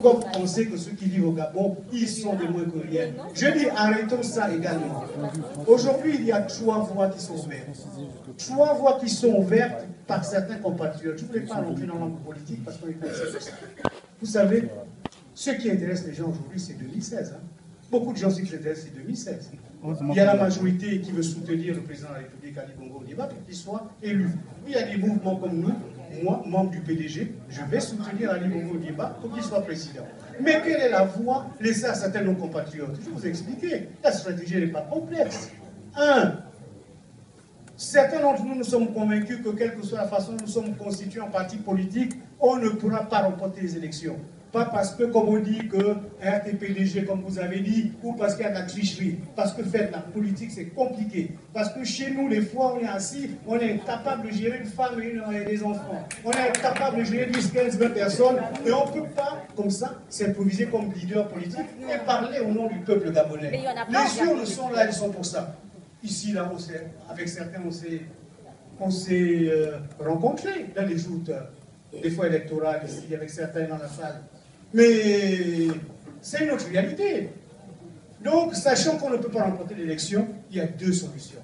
Comme on sait que ceux qui vivent au Gabon, ils sont des moins que rien. Je dis, arrêtons ça également. Aujourd'hui, il y a 3 voies qui sont ouvertes. 3 voies qui sont ouvertes par certains compatriotes. Je ne voulais pas rentrer dans l'angle politique parce qu'on est conscient de ça. Vous savez, ce qui intéresse les gens aujourd'hui, c'est 2016. Hein. Beaucoup de gens, ce qui les intéresse, c'est 2016. Il y a la majorité qui veut soutenir le président de la République, Ali Bongo Ondimba, pour qu'il soit élu. Il y a des mouvements comme nous. Moi, membre du PDG, je vais soutenir Ali Bongo Ondimba pour qu'il soit président. Mais quelle est la voie laissée à certains de nos compatriotes? Je vais vous expliquer. La stratégie n'est pas complexe. Certains d'entre nous sommes convaincus que quelle que soit la façon dont nous sommes constitués en parti politique, on ne pourra pas remporter les élections. Pas parce que, comme on dit, que RTPDG, comme vous avez dit, ou parce qu'il y a de la tricherie. Parce que faire de la politique, c'est compliqué. Parce que chez nous, les fois, on est assis, on est incapable de gérer une femme et des enfants. On est incapable de gérer 10, 15, 20 personnes. Et on ne peut pas, comme ça, s'improviser comme leader politique et parler au nom du peuple gabonais. Les urnes sont là, ils sont pour ça. Ici, là, avec certains, on s'est rencontrés dans les joutes, des fois électorales, ici, avec certains dans la salle. Mais c'est une autre réalité. Donc, sachant qu'on ne peut pas remporter l'élection, il y a 2 solutions.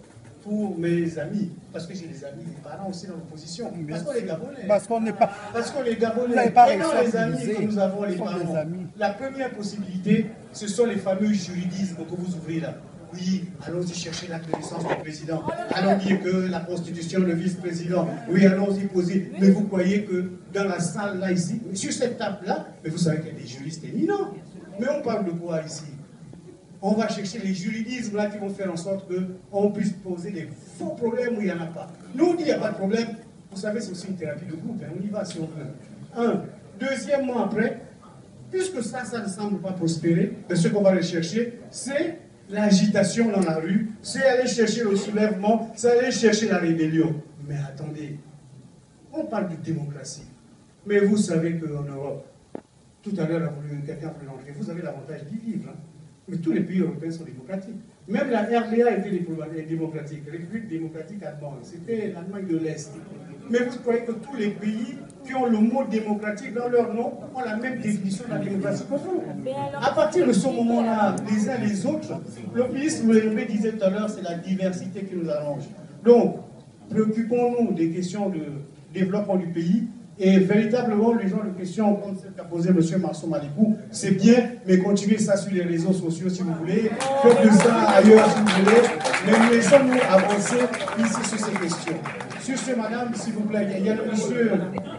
Pour mes amis, parce que j'ai des amis, des parents aussi dans l'opposition, parce qu'on est Gabonais. Parce qu'on n'est pas... Parce qu'on est Gabonais. Et dans les amis que nous avons, les parents, la première possibilité, ce sont les fameux juridismes que vous ouvrez là. Oui, allons-y chercher l'acte de naissance du président. Allons dire que la Constitution, le vice-président. Oui, allons-y poser. Mais vous croyez que dans la salle, là, ici, sur cette table-là, mais vous savez qu'il y a des juristes éminents. Mais on parle de quoi ici? On va chercher les juridismes là qui vont faire en sorte qu'on puisse poser des faux problèmes où il n'y en a pas. Nous, on dit qu'il n'y a pas de problème. Vous savez, c'est aussi une thérapie de groupe. Hein. On y va si on veut. Deuxièmement, après, puisque ça ne semble pas prospérer, ce qu'on va aller chercher, c'est l'agitation dans la rue, c'est aller chercher le soulèvement, c'est aller chercher la rébellion. Mais attendez, on parle de démocratie. Mais vous savez qu'en Europe, tout à l'heure, quelqu'un voulait l'entrer, vous avez l'avantage d'y vivre. Hein. Mais tous les pays européens sont démocratiques. Même la RDA était démocratique, la République démocratique allemande, c'était l'Allemagne de l'Est. Mais vous croyez que tous les pays qui ont le mot démocratique dans leur nom ont la même définition de la démocratie que vous? À partir de ce moment-là, les uns les autres, le ministre Moulembe disait tout à l'heure, c'est la diversité qui nous arrange. Donc, préoccupons-nous des questions de développement du pays. Et véritablement, les gens de questions comme celle qu'a posée M. Marceau Malikou, c'est bien, mais continuez ça sur les réseaux sociaux si vous voulez. Faites de ça ailleurs si vous voulez. Mais laissons-nous avancer ici sur ces questions. Sur ce, madame, s'il vous plaît, il y a le monsieur...